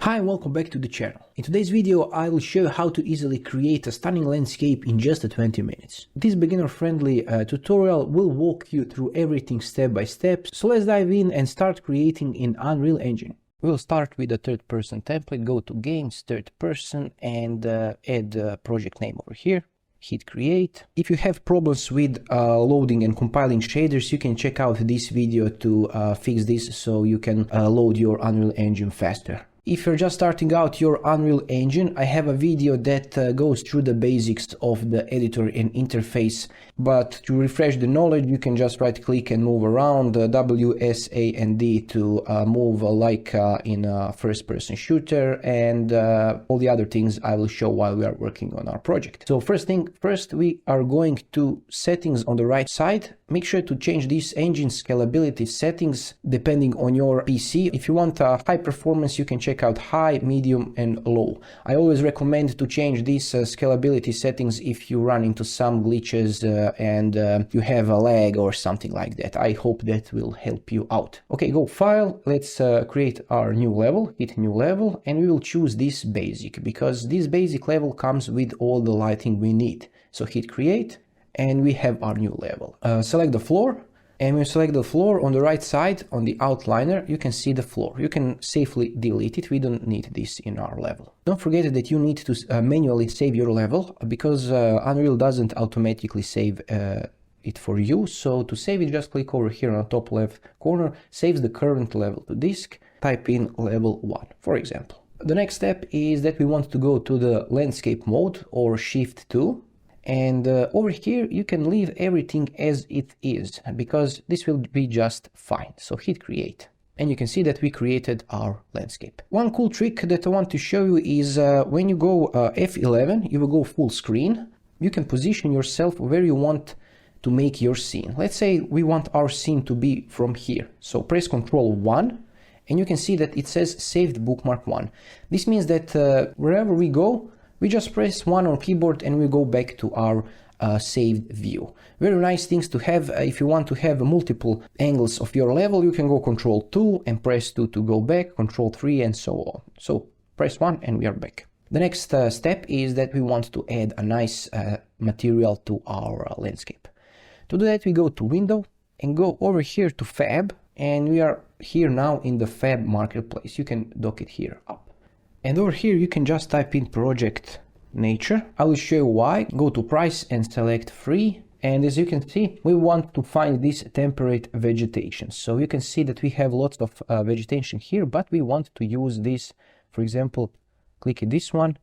Hi and welcome back to the channel. In today's video I will show you how to easily create a stunning landscape in just 20 minutes. This beginner-friendly tutorial will walk you through everything step by step, so let's dive in and start creating in Unreal Engine. We'll start with the third-person template, go to Games, Third Person, and add a project name over here. Hit create. If you have problems with loading and compiling shaders, you can check out this video to fix this so you can load your Unreal Engine faster. If you're just starting out your Unreal Engine, I have a video that goes through the basics of the editor and interface, but to refresh the knowledge you can just right click and move around W, S, A and D to move like in a first person shooter, and all the other things I will show while we are working on our project. So first we are going to settings on the right side. Make sure to change these engine scalability settings depending on your PC. If you want high performance, you can check out high, medium and low. I always recommend to change these scalability settings if you run into some glitches and you have a lag or something like that. I hope that will help you out. Okay, go File, let's create our new level, hit New Level, and we will choose this basic because this basic level comes with all the lighting we need. So hit Create, and we have our new level. Select the floor, and when you select the floor on the right side on the outliner, you can see the floor. You can safely delete it. We don't need this in our level. Don't forget that you need to manually save your level because Unreal doesn't automatically save it for you. So to save it, just click over here on the top left corner, saves the current level to disk, type in level 1, for example. The next step is that we want to go to the landscape mode or Shift 2. And over here you can leave everything as it is because this will be just fine. So hit create and you can see that we created our landscape. One cool trick that I want to show you is when you go F11, you will go full screen. You can position yourself where you want to make your scene. Let's say we want our scene to be from here. So press Ctrl 1 and you can see that it says saved bookmark 1. This means that wherever we go, we just press 1 on keyboard and we go back to our saved view. Very nice things to have. If you want to have multiple angles of your level, you can go Ctrl 2 and press 2 to go back, Ctrl 3 and so on. So press 1 and we are back. The next step is that we want to add a nice material to our landscape. To do that, we go to Window and go over here to Fab, and we are here now in the Fab marketplace. You can dock it here up. And over here you can just type in project nature. I will show you why. Go to price and select free. And as you can see, we want to find this temperate vegetation. So you can see that we have lots of vegetation here, but we want to use this. For example, click this one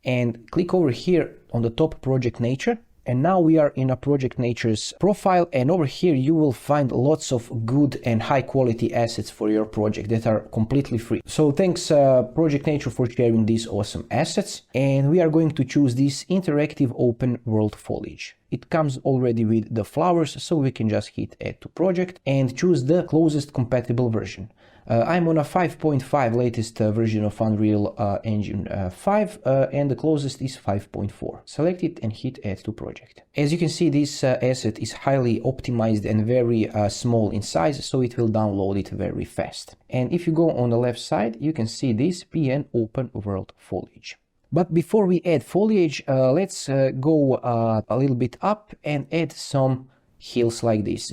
and click over here on the top project nature. And now we are in a Project Nature's profile, and over here you will find lots of good and high quality assets for your project that are completely free. So thanks Project Nature for sharing these awesome assets, and we are going to choose this interactive open world foliage. It comes already with the flowers, so we can just hit add to project and choose the closest compatible version. I'm on a 5.5 latest version of Unreal Engine 5 and the closest is 5.4. Select it and hit add to project. As you can see, this asset is highly optimized and very small in size, so it will download it very fast. And if you go on the left side, you can see this PN open world foliage. But before we add foliage, let's go a little bit up and add some hills like this.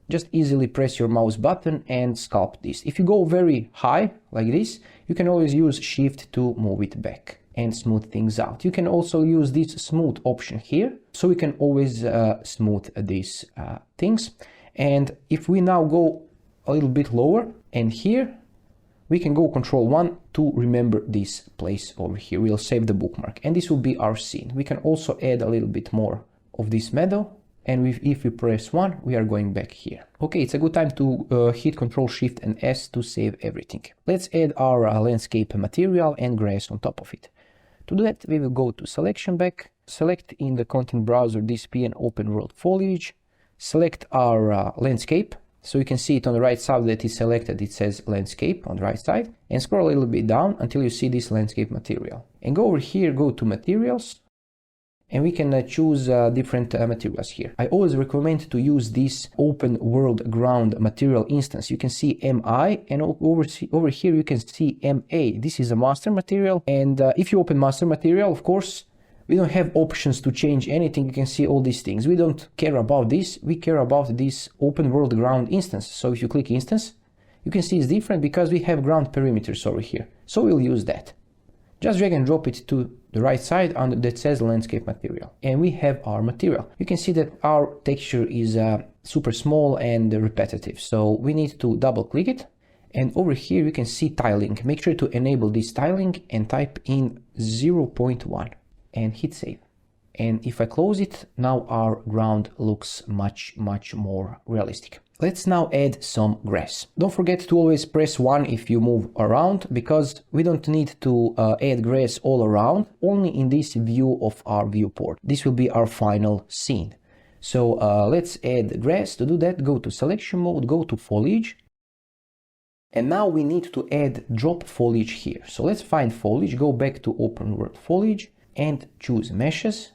Just easily press your mouse button and sculpt this. If you go very high like this, you can always use Shift to move it back and smooth things out. You can also use this smooth option here, so we can always smooth these things. And if we now go a little bit lower and here, we can go Ctrl 1 to remember this place over here. We'll save the bookmark and this will be our scene. We can also add a little bit more of this meadow. And if we press 1, we are going back here. Okay, it's a good time to hit Ctrl Shift and S to save everything. Let's add our landscape material and grass on top of it. To do that, we will go to Selection back, select in the content browser this PN Open World Foliage, select our landscape. So you can see it on the right side that is selected, it says landscape on the right side, and scroll a little bit down until you see this landscape material. And go over here, go to materials, And we can choose different materials here. I always recommend to use this open world ground material instance. You can see MI, and over here you can see MA. This is a master material, and if you open master material, of course, we don't have options to change anything. You can see all these things. We don't care about this. We care about this open world ground instance. So if you click instance, you can see it's different because we have ground perimeters over here. So we'll use that. Just drag and drop it to the right side under that says landscape material. And we have our material. You can see that our texture is super small and repetitive. So we need to double click it. And over here you can see tiling. Make sure to enable this tiling and type in 0.1 and hit save. And if I close it, now our ground looks much more realistic. Let's now add some grass. Don't forget to always press 1 if you move around, because we don't need to add grass all around, only in this view of our viewport. This will be our final scene. So let's add grass. To do that, go to selection mode, go to foliage. And now we need to add drop foliage here. So let's find foliage, go back to open world foliage and choose meshes.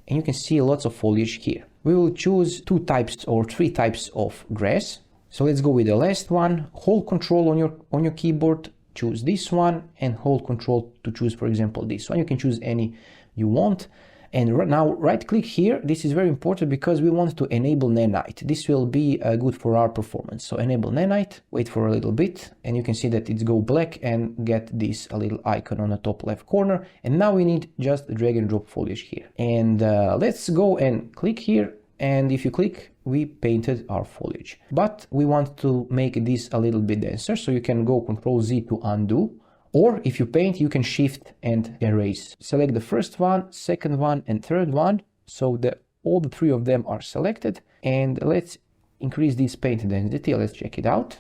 And you can see lots of foliage here. We will choose 2 types or 3 types of grass. So let's go with the last one. Hold Control on your keyboard, choose this one, and hold Control to choose, for example, this one. You can choose any you want. And now right click here. This is very important because we want to enable nanite. This will be good for our performance. So enable nanite, wait for a little bit, and you can see that it's go black and get this a little icon on the top left corner. And now we need just drag and drop foliage here. And let's go and click here. And if you click, we painted our foliage. But we want to make this a little bit denser. So you can go Ctrl Z to undo. Or if you paint, you can shift and erase. Select the first one, second one, and third one. So that all the 3 of them are selected. And let's increase this paint density. Let's check it out.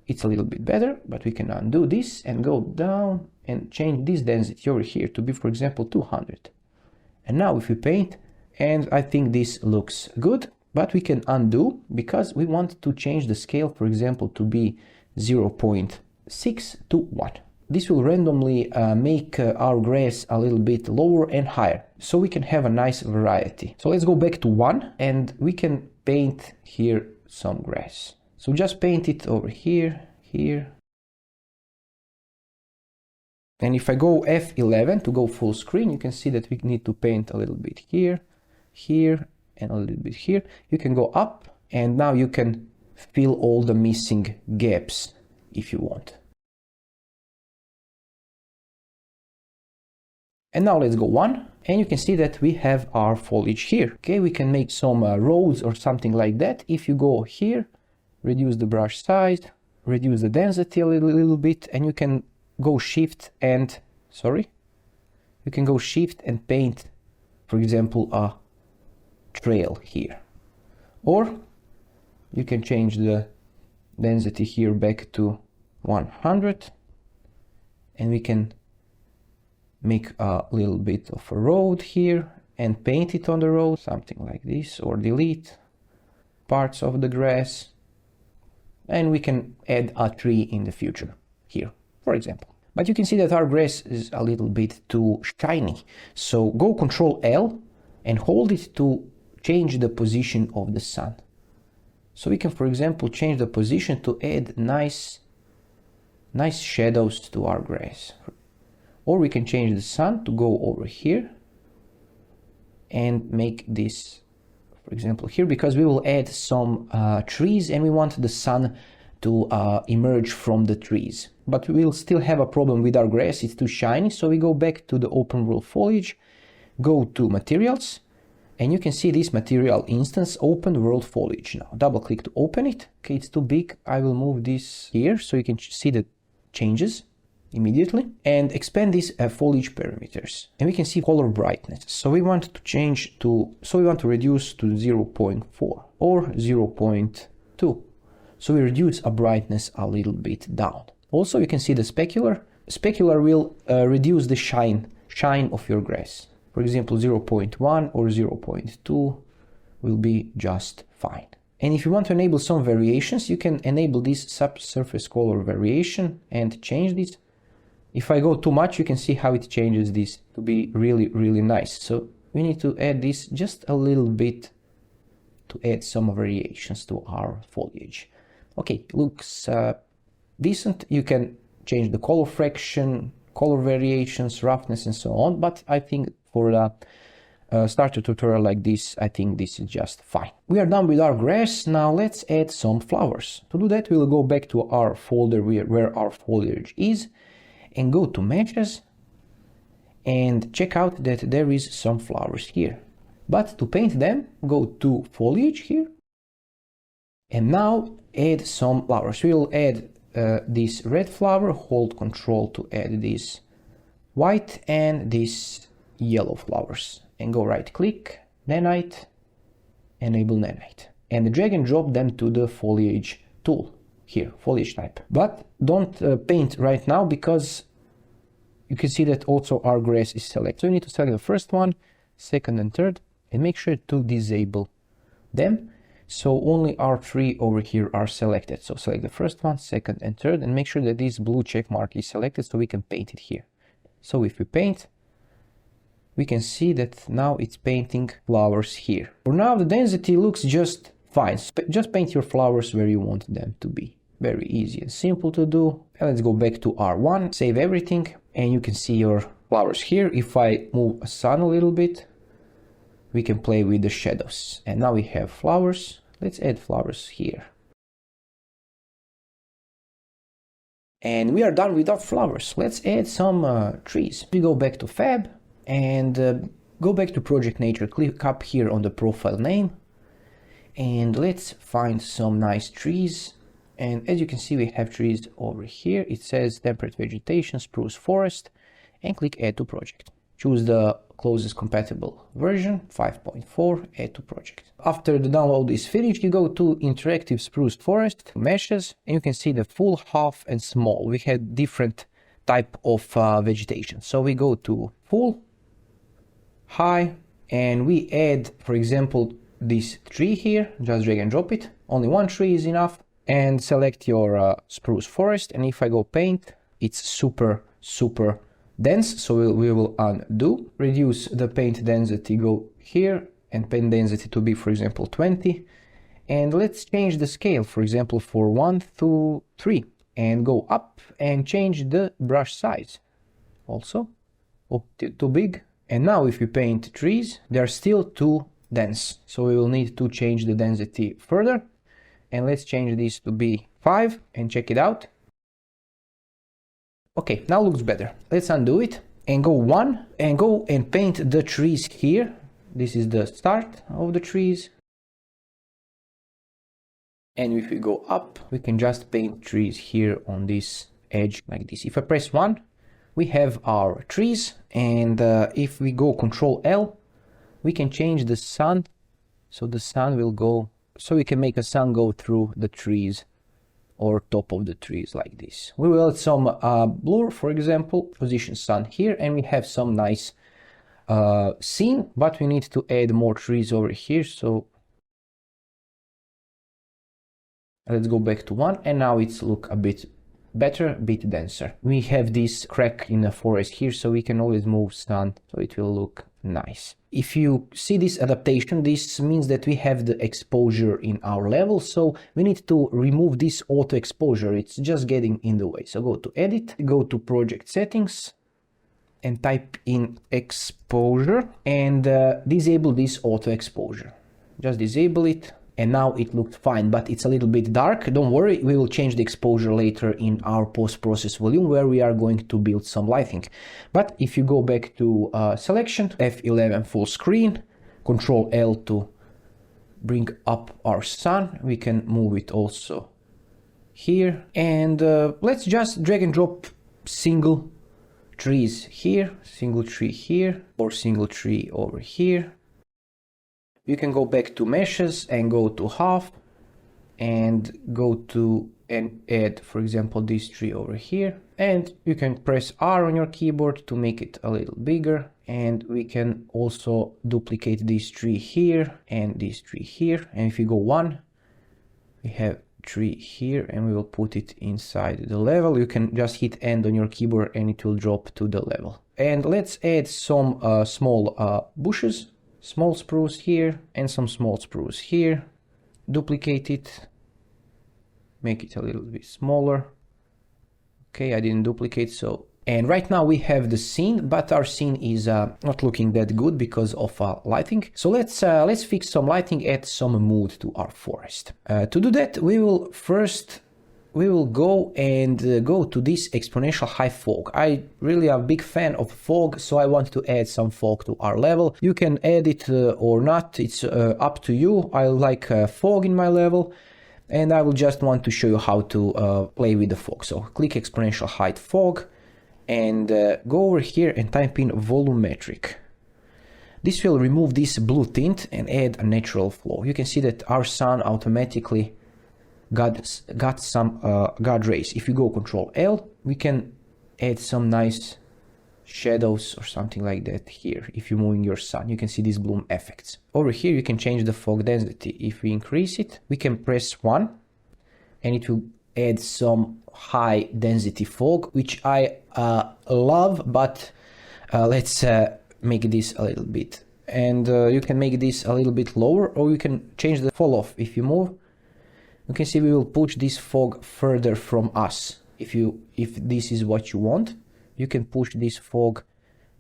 It's a little bit better, but we can undo this and go down and change this density over here to be, for example, 200. And now if we paint, and I think this looks good, but we can undo because we want to change the scale, for example, to be 0.6 to 1. This will randomly make our grass a little bit lower and higher, so we can have a nice variety. So let's go back to 1 and we can paint here some grass. So just paint it over here, here. And if I go F11 to go full screen, you can see that we need to paint a little bit here, here, and a little bit here. You can go up and now you can fill all the missing gaps if you want. And now let's go 1, and you can see that we have our foliage here. Okay, we can make some roads or something like that. If you go here, reduce the brush size, reduce the density a little bit, and you can go shift and, you can go shift and paint, for example, a trail here. Or you can change the density here back to 100, and we can make a little bit of a road here and paint it on the road, something like this, or delete parts of the grass. And we can add a tree in the future here, for example. But you can see that our grass is a little bit too shiny. So go Ctrl L and hold it to change the position of the sun. So we can, for example, change the position to add nice shadows to our grass. Or we can change the sun to go over here and make this, for example, here, because we will add some trees and we want the sun to emerge from the trees. But we will still have a problem with our grass, it's too shiny. So we go back to the open world foliage, go to materials, and you can see this material instance, open world foliage. Now double click to open it. Okay, it's too big. I will move this here so you can see the changes immediately, and expand these foliage parameters, and we can see color brightness. So we want to change to, we want to reduce to 0.4 or 0.2. So we reduce our brightness a little bit down. Also, you can see the specular. Specular will reduce the shine of your grass. For example, 0.1 or 0.2 will be just fine. And if you want to enable some variations, you can enable this subsurface color variation and change this If I go too much, you can see how it changes this to be really, really nice. So we need to add this just a little bit to add some variations to our foliage. Okay, looks decent. You can change the color fraction, color variations, roughness, and so on. But I think for a starter tutorial like this, I think this is just fine. We are done with our grass. Now let's add some flowers. To do that, we'll go back to our folder where our foliage is and go to meshes and check out that there is some flowers here. But to paint them, go to foliage here and now add some flowers. We'll add this red flower, hold Ctrl to add this white and this yellow flowers, and go right click, nanite, enable nanite, and drag and drop them to the foliage tool here, foliage type. But don't paint right now because you can see that also our grass is selected. So you need to select the first one, second and third, and make sure to disable them. So only our three over here are selected. So select the first one, second and third, and make sure that this blue check mark is selected so we can paint it here. So if we paint, we can see that now it's painting flowers here. For now, the density looks just fine. Just paint your flowers where you want them to be. Very easy and simple to do. And let's go back to R1, save everything, and you can see your flowers here. If I move a sun a little bit, we can play with the shadows. And now we have flowers. Let's add flowers here. And we are done with our flowers. Let's add some trees. We go back to Fab and go back to Project Nature. Click up here on the profile name. And let's find some nice trees. And as you can see, we have trees over here. It says temperate vegetation, spruce forest, and click add to project. Choose the closest compatible version, 5.4, add to project. After the download is finished, you go to interactive spruce forest, meshes, and you can see the full, half, and small. We had different type of vegetation. So we go to full, high, and we add, for example, this tree here. Just drag and drop it. Only one tree is enough. And select your spruce forest. And if I go paint, it's super dense, so we will undo. Reduce the paint density, go here, and paint density to be, for example, 20. And let's change the scale, for example, for 1 to 3. And go up and change the brush size. Also, oh, too big. And now if we paint trees, they are still too dense. So we will need to change the density further. And let's change this to be 5 and check it out. Okay, now looks better. Let's undo it and go 1 and go and paint the trees here. This is the start of the trees. And if we go up, we can just paint trees here on this edge like this. If I press 1, we have our trees. And if we go Ctrl L, we can change the sun. So the sun will go, so we can make a sun go through the trees or top of the trees like this. We will add some blur, for example, position sun here, and we have some nice scene, but we need to add more trees over here. So let's go back to 1, and now it's look a bit better, a bit denser. We have this crack in the forest here, so we can always move sun, so it will look nice. If you see this adaptation, this means that we have the exposure in our level, so we need to remove this auto exposure. It's just getting in the way. So go to edit, go to project settings and type in exposure and disable this auto exposure. Just disable it. And now it looked fine, but it's a little bit dark. Don't worry, we will change the exposure later in our post-process volume where we are going to build some lighting. But if you go back to selection, F11 full screen, Ctrl L to bring up our sun. We can move it also here. And let's just drag and drop single trees here, single tree here, or single tree over here. You can go back to meshes and go to half and go to and add, for example, this tree over here. And you can press R on your keyboard to make it a little bigger. And we can also duplicate this tree here and this tree here. And if you go 1, we have 3 here, and we will put it inside the level. You can just hit end on your keyboard and it will drop to the level. And let's add some small bushes, small spruce here and some small spruce here. Duplicate it, make it a little bit smaller. Okay, I didn't duplicate, so. And right now we have the scene, but our scene is not looking that good because of lighting. So let's fix some lighting, add some mood to our forest. To do that, we will go and go to this exponential high fog. I really am a big fan of fog, so I want to add some fog to our level. You can add it or not, it's up to you. I like fog in my level, and I will just want to show you how to play with the fog. So click exponential height fog and go over here and type in volumetric. This will remove this blue tint and add a natural flow. You can see that our sun automatically got some guard rays. If you go Ctrl L, we can add some nice shadows or something like that here. If you're moving your sun, you can see these bloom effects. Over here, you can change the fog density. If we increase it, we can press 1 and it will add some high density fog, which I love, but let's make this a little bit. And you can make this a little bit lower, or you can change the fall off. If you move, you can see we will push this fog further from us. If this is what you want, you can push this fog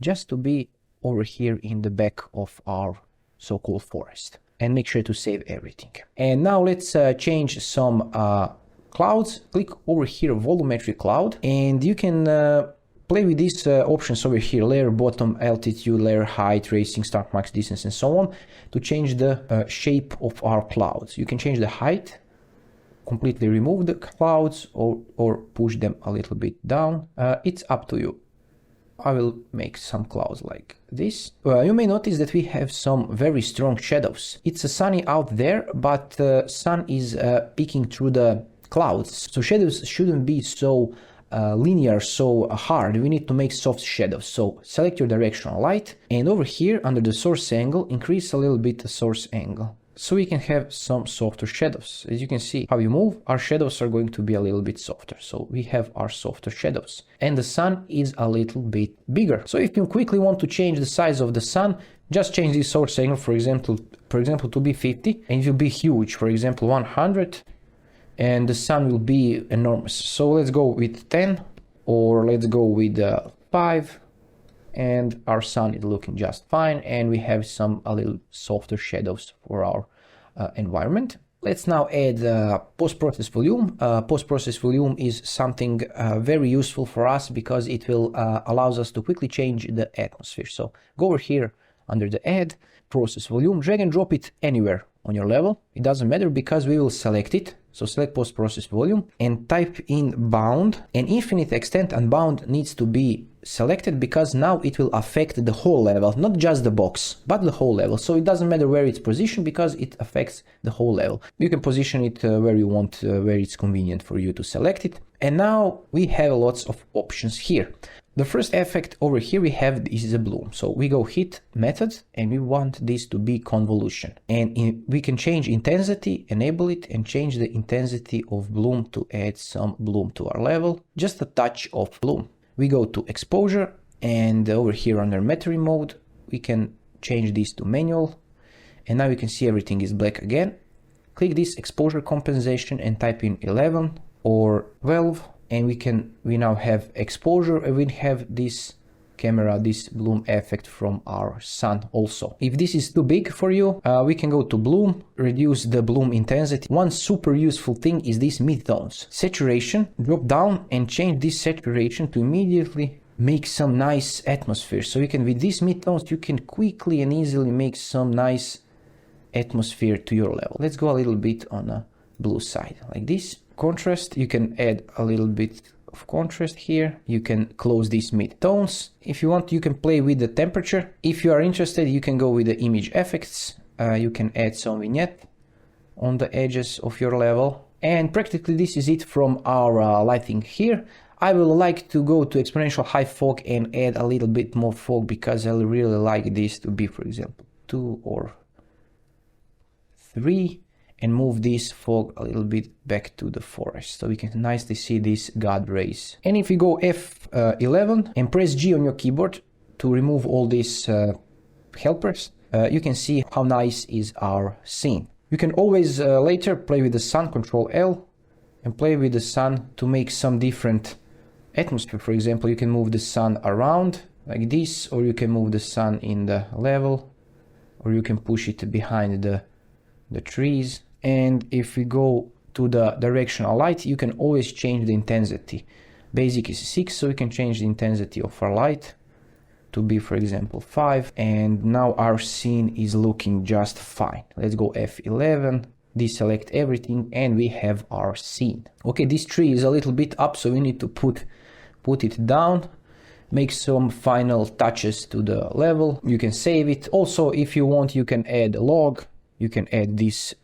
just to be over here in the back of our so-called forest. And make sure to save everything. And now let's change some clouds. Click over here, volumetric cloud, and you can play with these options over here: layer bottom, altitude, layer height, racing, start, max distance, and so on, to change the shape of our clouds. You can change the height, completely remove the clouds, or push them a little bit down. It's up to you. I will make some clouds like this. You may notice that we have some very strong shadows. It's sunny out there, but the sun is peeking through the clouds. So shadows shouldn't be so linear, so hard. We need to make soft shadows. So select your directional light, and over here under the source angle, increase a little bit the source angle, so we can have some softer shadows. As you can see, how you move, our shadows are going to be a little bit softer. So we have our softer shadows, and the sun is a little bit bigger. So if you quickly want to change the size of the sun, just change the source angle, for example to be 50, and it will be huge, for example 100, and the sun will be enormous. So let's go with 10, or let's go with 5. And our sun is looking just fine, and we have a little softer shadows for our environment. Let's now add post-process volume. Post-process volume is something very useful for us because it will allows us to quickly change the atmosphere. So go over here under the add process volume, drag and drop it anywhere on your level. It doesn't matter because we will select it. So select post-process volume and type in bound, and infinite extent and bound needs to be selected because now it will affect the whole level, not just the box, but the whole level. So it doesn't matter where it's positioned because it affects the whole level. You can position it where you want, where it's convenient for you to select it. And now we have lots of options here. The first effect over here we have is a bloom. So we go hit method and we want this to be convolution. And we can change intensity, enable it, and change the intensity of bloom to add some bloom to our level. Just a touch of bloom. We go to exposure, and over here under metering mode, we can change this to manual. And now you can see everything is black again. Click this exposure compensation and type in 11 or 12. And we now have exposure, and we have this camera, this bloom effect from our sun also. If this is too big for you, we can go to bloom, reduce the bloom intensity. One super useful thing is these midtones. Saturation, drop down and change this saturation to immediately make some nice atmosphere. So you can, with these midtones, you can quickly and easily make some nice atmosphere to your level. Let's go a little bit on a blue side, like this. Contrast, you can add a little bit of contrast here. You can close these mid-tones. If you want, you can play with the temperature. If you are interested, you can go with the image effects. You can add some vignette on the edges of your level. And practically this is it from our lighting here. I will like to go to exponential high fog and add a little bit more fog because I really like this to be, for example, 2 or 3. and move this fog a little bit back to the forest so we can nicely see these god rays. And if we go F11 and press G on your keyboard to remove all these helpers, you can see how nice is our scene. You can always later play with the sun, Ctrl L, and play with the sun to make some different atmosphere. For example, you can move the sun around like this, or you can move the sun in the level, or you can push it behind the trees. And if we go to the directional light, you can always change the intensity. Basic is 6, so we can change the intensity of our light to be, for example, 5, and now our scene is looking just fine. Let's go F11, deselect everything, and we have our scene. Okay, this tree is a little bit up, so we need to put it down, make some final touches to the level. You can save it. Also, if you want, you can add a log. You can add this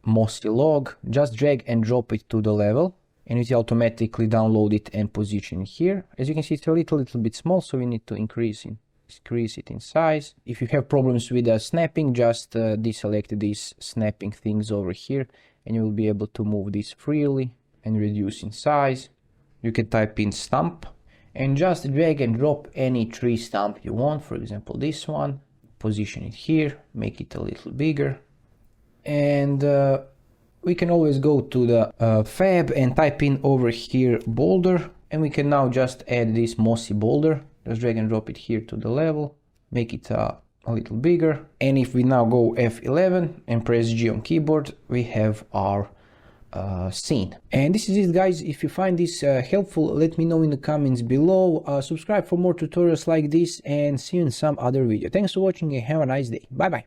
mossy log. Just drag and drop it to the level, and it will automatically download it and position here. As you can see, it's a little bit small, so we need to increase it in size. If you have problems with snapping, just deselect these snapping things over here, and you will be able to move this freely and reduce in size. You can type in stump and just drag and drop any tree stump you want. For example, this one, position it here, make it a little bigger. And we can always go to the fab and type in over here boulder, and we can now just add this mossy boulder. Just drag and drop it here to the level, make it a little bigger. And if we now go F11 and press G on keyboard, we have our scene. And this is it, guys. If you find this helpful, let me know in the comments below. Subscribe for more tutorials like this, and see you in some other video. Thanks for watching and have a nice day. Bye bye.